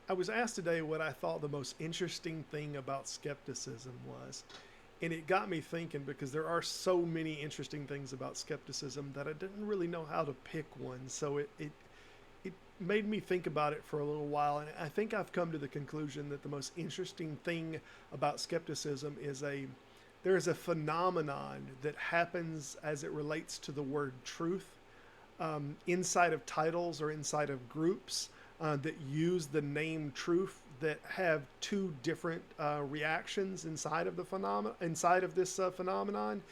I was asked today what I thought the most interesting thing about skepticism was. And it got me thinking because there are so many interesting things about skepticism that I didn't really know how to pick one. So it made me think about it for a little while. And I think I've come to the conclusion that the most interesting thing about skepticism is there is a phenomenon that happens as it relates to the word truth inside of titles or inside of groups that use the name truth that have two different reactions inside of the inside of this phenomenon.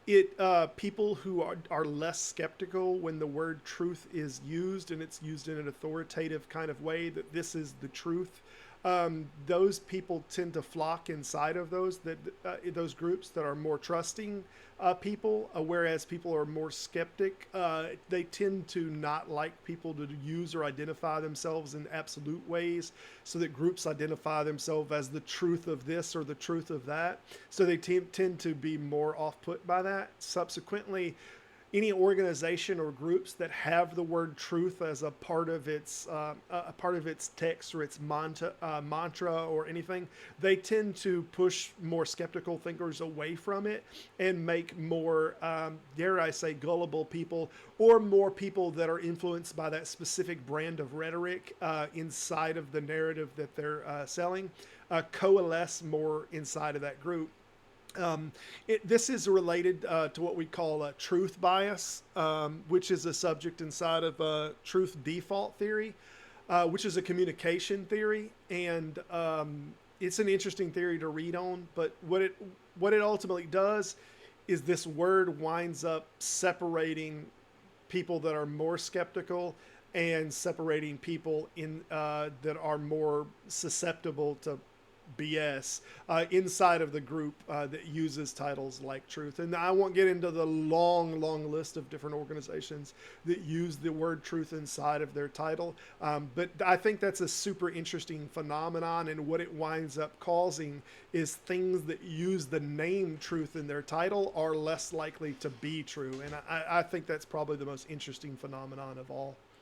It People who are less skeptical when the word truth is used and it's used in an authoritative kind of way that this is the truth. Those people tend to flock inside of those groups that are more trusting people, whereas people are more skeptic. They tend to not like people to use or identify themselves in absolute ways, so that groups identify themselves as the truth of this or the truth of that. So they tend to be more off-put by that. Subsequently, any organization or groups that have the word truth as a part of its text or its mantra or anything, they tend to push more skeptical thinkers away from it and make more, dare I say, gullible people or more people that are influenced by that specific brand of rhetoric inside of the narrative that they're selling, coalesce more inside of that group. This is related to what we call truth bias, which is a subject inside of truth default theory, which is a communication theory, and it's an interesting theory to read on. But what it ultimately does is this word winds up separating people that are more skeptical and separating people in that are more susceptible to BS inside of the group that uses titles like truth. And I won't get into the long list of different organizations that use the word truth inside of their title. But I think that's a super interesting phenomenon. And what it winds up causing is things that use the name truth in their title are less likely to be true. And I think that's probably the most interesting phenomenon of all.